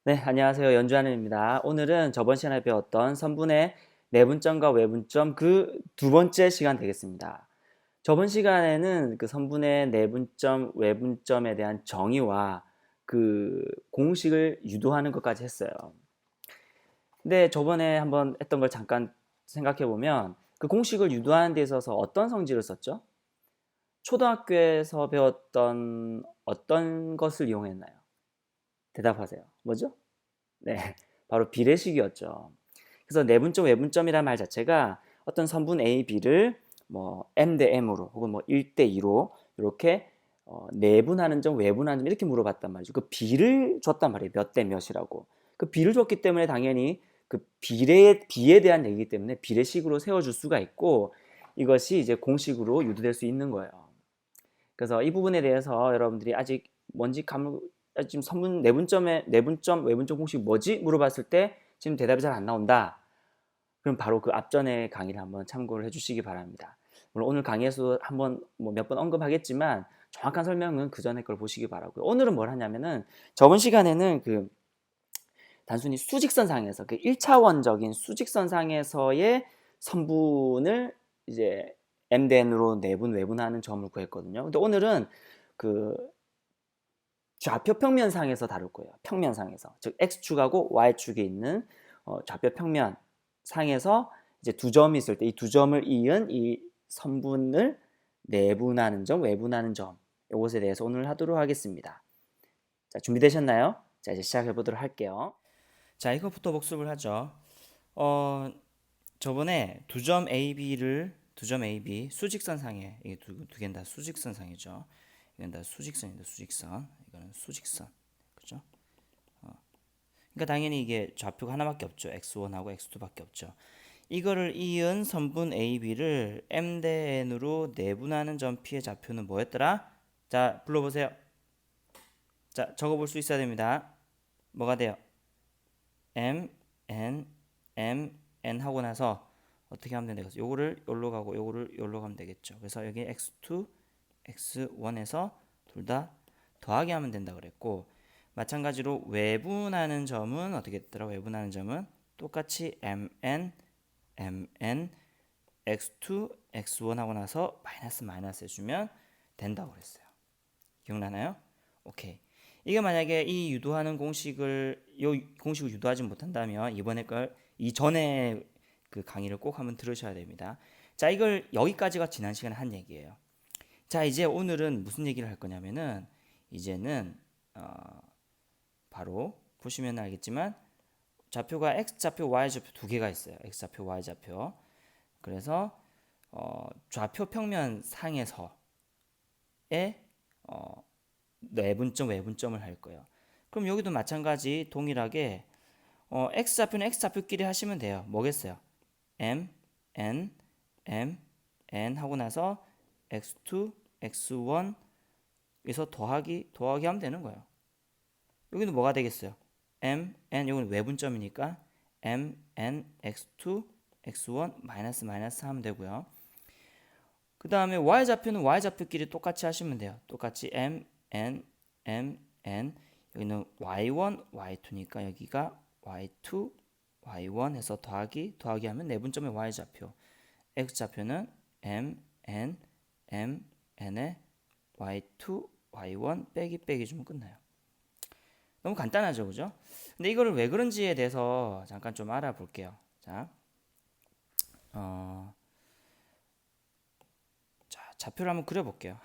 네, 안녕하세요. 연주하는입니다. 오늘은 저번 시간에 배웠던 선분의 내분점과 외분점 그 두 번째 시간 되겠습니다. 저번 시간에는 그 선분의 내분점, 외분점에 대한 정의와 그 공식을 유도하는 것까지 했어요. 근데 저번에 한번 했던 걸 잠깐 생각해 보면 그 공식을 유도하는 데 있어서 어떤 성질을 썼죠? 초등학교에서 배웠던 어떤 것을 이용했나요? 대답하세요. 뭐죠? 네, 바로 비례식이었죠. 그래서 내분점, 외분점이라는 말 자체가 어떤 선분 A, B를 뭐 M 대 M으로 혹은 뭐 1대 2로 이렇게 내분하는 점, 외분하는 점 이렇게 물어봤단 말이죠. 그 B를 줬단 말이에요. 몇 대 몇이라고. 그 B를 줬기 때문에 당연히 그 B에 대한 얘기이기 때문에 비례식으로 세워줄 수가 있고 이것이 이제 공식으로 유도될 수 있는 거예요. 그래서 이 부분에 대해서 여러분들이 아직 뭔지 지금 선문 내분점의 내분점 외분점 공식 뭐지 물어봤을 때 지금 대답이 잘 안 나온다. 그럼 바로 그 앞전의 강의를 한번 참고를 해주시기 바랍니다. 물론 오늘 강의에서 한번 뭐 몇 번 언급하겠지만 정확한 설명은 그 전에 걸 보시기 바라고요. 오늘은 뭘 하냐면은 저번 시간에는 그 단순히 수직선상에서 그 1차원적인 수직선상에서의 선분을 이제 m대n으로 내분 외분하는 점을 구했거든요. 근데 오늘은 그 좌표 평면상에서 다룰 거예요. 평면상에서. 즉 x축하고 y축에 있는 좌표 평면 상에서 이제 두 점이 있을 때 이 두 점을 이은 이 선분을 내분하는 점, 외분하는 점 이것에 대해서 오늘 하도록 하겠습니다. 자, 준비되셨나요? 자, 이제 시작해 보도록 할게요. 자, 이것부터 복습을 하죠. 어, 저번에 두 점 A, B 수직선상에 이게 두 개는 다 수직선상이죠. 이건 다 수직선입니다. 수직선. 이거는 수직선. 그죠? 그러니까 당연히 이게 좌표가 하나밖에 없죠. x1하고 x2밖에 없죠. 이거를 이은 선분 A, B를 M 대 N으로 내분하는 점 P의 좌표는 뭐였더라? 자, 불러보세요. 자, 적어볼 수 있어야 됩니다. 뭐가 돼요? M, N, M, N 하고 나서 어떻게 하면 되겠어? 요거를 요로 가고 요거를 요로 가면 되겠죠. 그래서 여기 x2, x1에서 둘 다 더하기 하면 된다 그랬고 마찬가지로 외분하는 점은 어떻게 됐더라? 외분하는 점은 똑같이 mn, mn, x2, x1 하고 나서 마이너스 해주면 된다고 그랬어요. 기억나나요? 오케이. 이게 만약에 이 유도하는 공식을 유도하지 못한다면 이번에 걸 이전에 그 강의를 꼭 한번 들으셔야 됩니다. 자, 이걸 여기까지가 지난 시간에 한 얘기예요. 자, 이제 오늘은 무슨 얘기를 할 거냐면은 이제는 바로 보시면 알겠지만 좌표가 x좌표, y좌표 두 개가 있어요. x좌표, y좌표. 그래서 좌표 평면 상에서의 내분점, 외분점을 할 거예요. 그럼 여기도 마찬가지 동일하게 x좌표는 x좌표끼리 하시면 돼요. 뭐겠어요? m, n, m, n 하고 나서 x2, x1 여기서 더하기 하면 되는 거예요. 여기는 뭐가 되겠어요? m, n 여기는 외분점이니까 m, n, x2, x1 마이너스 하면 되고요. 그 다음에 y좌표는 y좌표끼리 똑같이 하시면 돼요. 똑같이 m, n, m, n 여기는 y1, y2니까 여기가 y2, y1 해서 더하기 하면 내분점의 y좌표 x좌표는 m, n, m, n에 y2, y1 빼기 주면 끝나요. 너무 간단하죠, 그죠? 근데 이거를 왜 그런지에 대해서 잠깐 좀 알아볼게요. 자, 좌표를 한번 그려볼게요.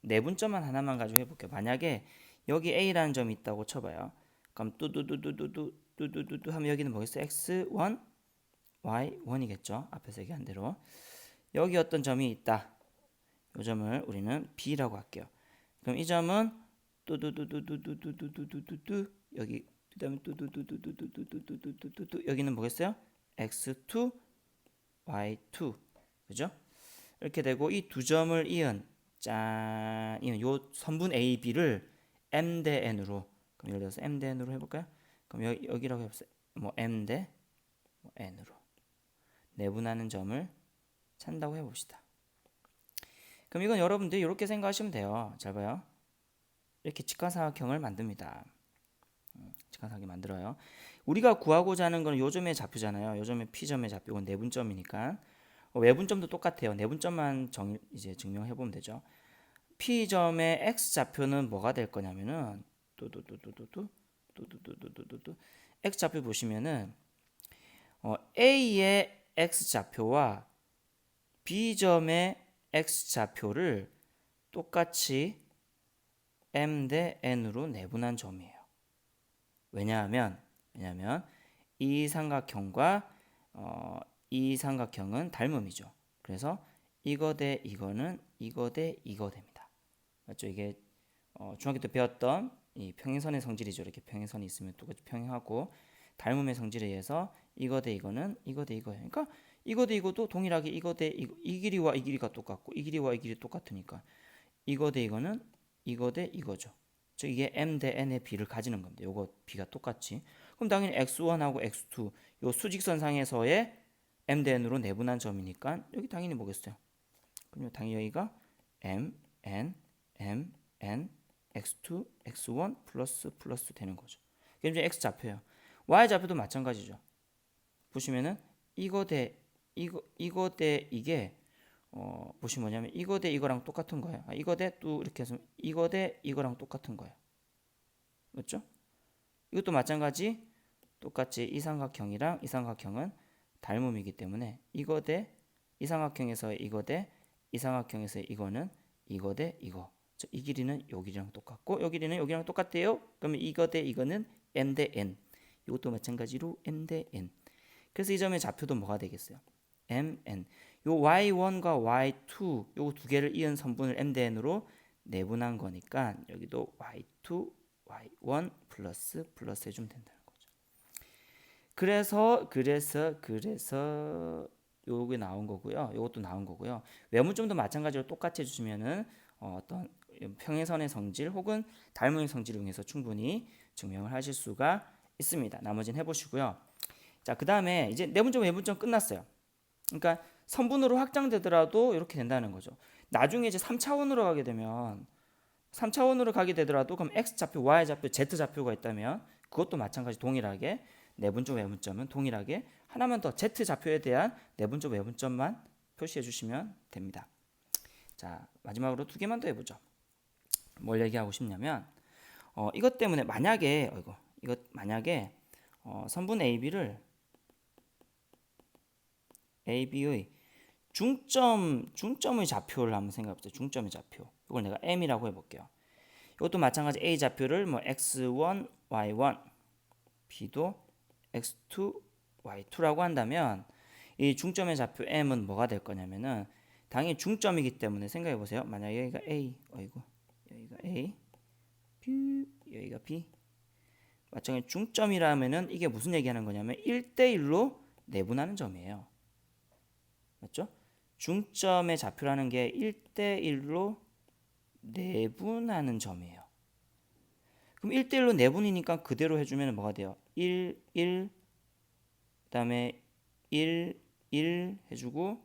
내분점만 하나만 가지고 해볼게요. 만약에 여기 A라는 점이 있다고 쳐봐요. 그럼 뚜두두두두두두두두 하면 여기는 뭐겠어요? X1, Y1이겠죠. 앞에서 얘기한 대로. 여기 어떤 점이 있다. 이 점을 우리는 B라고 할게요. 그럼 이 점은 뚜두두두두두두두두두두 여기 그다음에 뚜두두두두두두두두두 여기는 뭐겠어요? X2, Y2 그죠? 이렇게 되고 이 두 점을 이은 요 선분 A, B를 M 대 N으로 그럼 예를 들어서 M 대 N으로 해볼까요? 그럼 여기라고 해보세요. 뭐 M 대 N으로 내분하는 점을 찾는다고 해봅시다. 그럼 이건 여러분들이 이렇게 생각하시면 돼요. 잘 봐요. 이렇게 직관사각형을 만듭니다. 직관하게 만들어요. 우리가 구하고자 하는 건 요점의 좌표잖아요. 요점의 P점의 좌표, 이건 내분점이니까 외분점도 똑같아요. 내분점만 이제 증명해 보면 되죠. P점의 X 좌표는 뭐가 될 거냐면은 뚜두두두두두 X 좌표 보시면은 A의 X 좌표와 B점의 X 좌표를 똑같이 M 대 N으로 내분한 점이에요. 왜냐하면 이 삼각형과 이 삼각형은 닮음이죠. 그래서 이거 대 이거는 이거 대 이거 됩니다. 맞죠? 이게 중학교 때 배웠던 이 평행선의 성질이죠. 이렇게 평행선이 있으면 똑같이 평행하고 닮음의 성질에 의해서 이거 대 이거는 이거 대 이거예요. 그러니까 이거 대 이거도 동일하게 이거 대 이거, 이 길이와 이 길이가 똑같고 이 길이와 이 길이 똑같으니까 이거 대 이거는 이거 대 이거죠. 즉 이게 M 대 N의 B를 가지는 겁니다. 요거 B가 똑같이. 그럼 당연히 X1하고 X2 요 수직선상에서의 M 대 N으로 내분한 점이니까 여기 당연히 뭐겠어요? 그럼 당연히 여기가 M, N, M, N, X2, X1 플러스 되는 거죠. 그게 이제 X 좌표예요. Y 좌표도 마찬가지죠. 보시면은 이거 대 이거 대 이게 보시면 뭐냐면 이거 대 이거랑 똑같은 거예요. 이거 대 또 이렇게 해서 이거 대 이거랑 똑같은 거예요. 맞죠? 이것도 마찬가지 똑같이 이 삼각형이랑 이 삼각형은 닮음이기 때문에 이거 대 이 삼각형에서 이거 대 이 삼각형에서 이거는 이거 대 이거. 이 길이는 요 길이랑 똑같고 요 길이는 여기랑 똑같대요. 그러면 이거 대 이거는 M 대 N. 이것도 마찬가지로 M 대 N. 그래서 이 점의 좌표도 뭐가 되겠어요? M, N. 요 Y1과 Y2 요 두 개를 이은 선분을 M 대 N으로 내분한 거니까 여기도 Y2, Y1 플러스 해주면 된다는 거죠. 그래서 요게 나온 거고요. 요것도 나온 거고요. 외문점도 마찬가지로 똑같이 해주시면은 어떤 평행선의 성질 혹은 닮음의 성질을 이용해서 충분히 증명을 하실 수가 있습니다. 나머지는 해보시고요. 자, 그 다음에 이제 내분점, 외분점 끝났어요. 그러니까 선분으로 확장되더라도 이렇게 된다는 거죠. 나중에 이제 3차원으로 가게 되면 3차원으로 가게 되더라도 그럼 X 좌표, Y 좌표, Z 좌표가 있다면 그것도 마찬가지 동일하게 내분점, 외분점은 동일하게 하나만 더 Z 좌표에 대한 내분점, 외분점만 표시해 주시면 됩니다. 자, 마지막으로 두 개만 더 해보죠. 뭘 얘기하고 싶냐면 이것 때문에 만약에 선분 AB를 AB의 중점의 좌표를 한번 생각해 보세요. 중점의 좌표. 이걸 내가 M이라고 해볼게요. 이것도 마찬가지 A 좌표를 뭐 X1, Y1, B도 X2, Y2라고 한다면 이 중점의 좌표 M은 뭐가 될 거냐면은 당연히 중점이기 때문에 생각해 보세요. 만약 여기가 A, 여기가 A, B, 여기가 B. 마찬가지 중점이라면은 이게 무슨 얘기하는 거냐면 1대1로 내분하는 점이에요. 맞죠? 중점의 좌표라는 게 1대1로 내분하는 점이에요. 그럼 1대1로 내분이니까 그대로 해주면 뭐가 돼요? 1, 1, 그 다음에 1, 1 해주고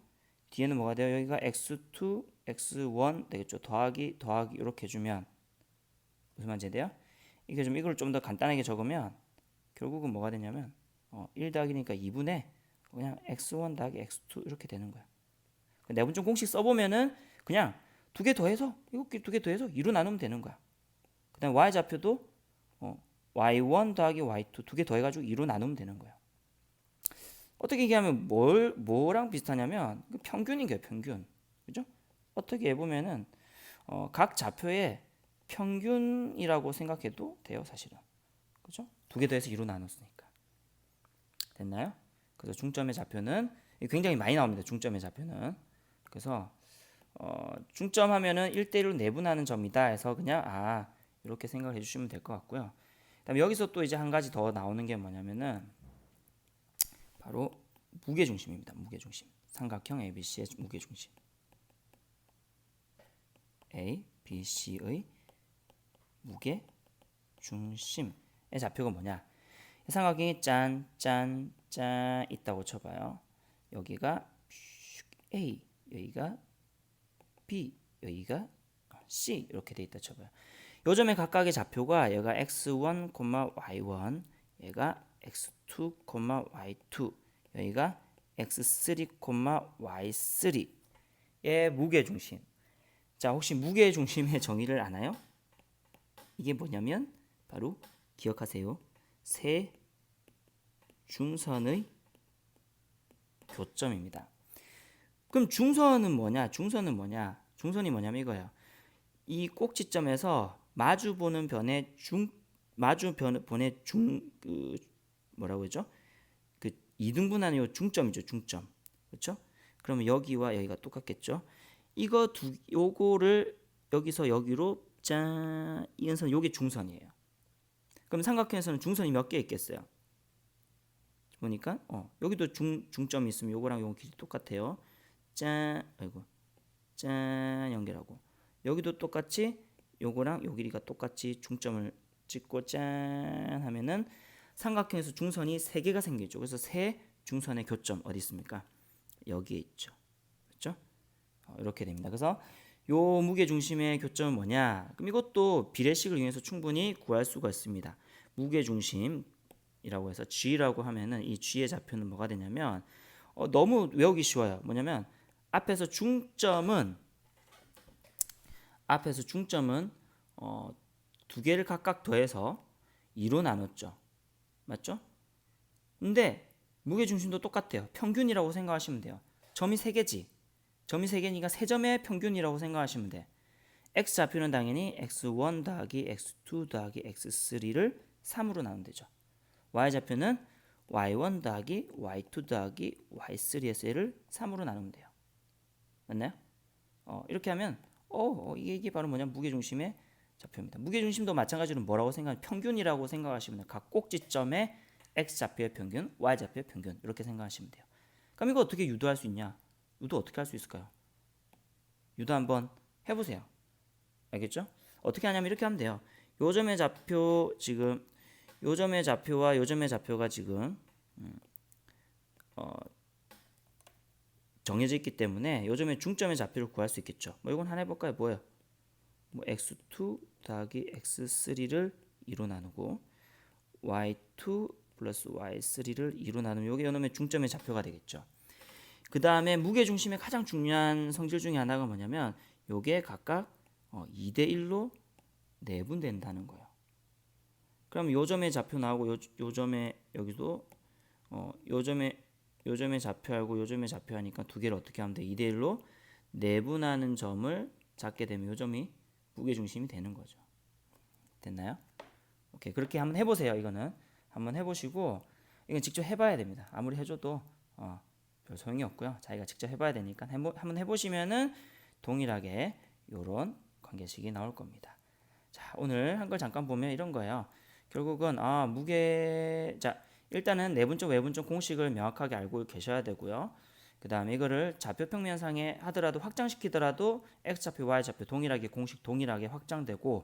뒤에는 뭐가 돼요? 여기가 x2, x1 되겠죠? 더하기 이렇게 해주면 무슨 말인지 돼요? 이게 이걸 좀 더 간단하게 적으면 결국은 뭐가 되냐면 1 더하기니까 2분의 그냥 x1 더하기 x2 이렇게 되는 거야. 내분점 공식 써보면은 그냥 두 개 더해서 이렇게 두 개 더해서 2로 나누면 되는 거야. 그다음 y 좌표도 y1 더하기 y2 두 개 더해가지고 2로 나누면 되는 거야. 어떻게 얘기하면 뭐랑 비슷하냐면 평균이에요, 평균. 그죠? 어떻게 해보면은 각 좌표의 평균이라고 생각해도 돼요, 사실은. 그죠? 두 개 더해서 2로 나눴으니까. 됐나요? 그래서 중점의 좌표는 굉장히 많이 나옵니다. 중점의 좌표는. 그래서 중점하면은 1대1로 내분하는 점이다 해서 그냥 이렇게 생각을 해주시면 될 것 같고요. 그다음에 여기서 또 이제 한 가지 더 나오는 게 뭐냐면은 바로 무게중심입니다. 무게중심. 삼각형 ABC의 무게중심. A, B, C의 무게중심의 좌표가 뭐냐? 삼각형이 짠 있다고 쳐봐요. 여기가 A, 여기가 B, 여기가 C 이렇게 돼 있다 쳐봐요. 점의 각각의 좌표가 얘가 x1, y1, 얘가 x2, y2, 여기가 x3, y3의 무게중심. 자, 혹시 무게중심의 정의를 아나요? 이게 뭐냐면 바로 기억하세요. 세 중선의 교점입니다. 그럼 중선은 뭐냐? 중선이 뭐냐면 이거예요. 이 꼭지점에서 마주보는 변의 뭐라고 했죠? 그 이등분하는 요 중점이죠, 중점. 그렇죠? 그러면 여기와 여기가 똑같겠죠? 요거를 여기서 여기로 짠, 이은선 요게 중선이에요. 그럼 삼각형에서는 중선이 몇 개 있겠어요? 보니까 여기도 중점이 있으면 요거랑 요거 길이 똑같아요. 짠, 아이고, 짠 연결하고 여기도 똑같이 요거랑 요 길이가 똑같이 중점을 찍고 짠 하면은 삼각형에서 중선이 3개가 생기죠. 그래서 세 중선의 교점 어디 있습니까? 여기에 있죠. 그렇죠? 이렇게 됩니다. 그래서 요 무게 중심의 교점은 뭐냐? 그럼 이것도 비례식을 이용해서 충분히 구할 수가 있습니다. 무게 중심이라고 해서 G라고 하면은 이 G의 좌표는 뭐가 되냐면 너무 외우기 쉬워요. 뭐냐면 앞에서 중점은 두 개를 각각 더해서 2로 나눴죠. 맞죠? 근데 무게중심도 똑같아요. 평균이라고 생각하시면 돼요. 점이 3개지. 점이 3개니까 3점의 평균이라고 생각하시면 돼. X좌표는 당연히 X1 더하기 X2 더하기 X3를 3으로 나누면 되죠. Y좌표는 Y1 더하기 Y2 더하기 Y3에서 얘를 3으로 나누면 돼요. 맞나요? 이렇게 하면 이게 바로 뭐냐? 무게중심의 좌표입니다. 무게중심도 마찬가지로 뭐라고 생각하면 평균이라고 생각하시면 돼요. 각 꼭지점의 X좌표의 평균, Y좌표의 평균 이렇게 생각하시면 돼요. 그럼 이거 어떻게 유도할 수 있냐? 유도 어떻게 할 수 있을까요? 유도 한번 해보세요. 알겠죠? 어떻게 하냐면 이렇게 하면 돼요. 요 점의 좌표 지금 요 점의 좌표와 요 점의 좌표가 지금 정해져 있기 때문에 요 점의 중점의 좌표를 구할 수 있겠죠. 뭐 이건 하나 해볼까요? 뭐예요? 뭐 x2 더하기 x3를 2로 나누고 y2 플러스 y3를 2로 나누면 요게 요놈의 중점의 좌표가 되겠죠. 그 다음에 무게중심의 가장 중요한 성질 중에 하나가 뭐냐면 요게 각각 2대1로 내분된다는 거예요. 그럼 요 점의 좌표 나오고 요 점의 여기도 요 점의 좌표하고 요 점의 좌표하니까 두 개를 어떻게 하면 돼? 2대1로 내분하는 점을 잡게 되면 요 점이 무게중심이 되는 거죠. 됐나요? 오케이, 그렇게 한번 해보세요. 이거는 한번 해보시고 이건 직접 해봐야 됩니다. 아무리 해줘도 별 소용이 없고요. 자기가 직접 해봐야 되니까 한번 해보시면은 동일하게 요런 관계식이 나올 겁니다. 자, 오늘 한 걸 잠깐 보면 이런 거예요. 결국은 자, 일단은 내분점 외분점 공식을 명확하게 알고 계셔야 되고요. 그 다음에 이거를 좌표 평면상에 하더라도 확장시키더라도 X좌표 Y좌표 동일하게 확장되고,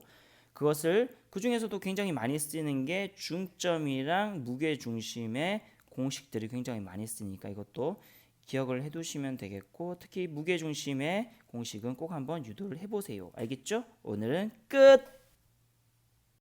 그것을 그 중에서도 굉장히 많이 쓰는 게 중점이랑 무게중심의 공식들이 굉장히 많이 쓰니까 이것도 기억을 해두시면 되겠고, 특히 무게중심의 공식은 꼭 한번 유도를 해보세요. 알겠죠? 오늘은 끝!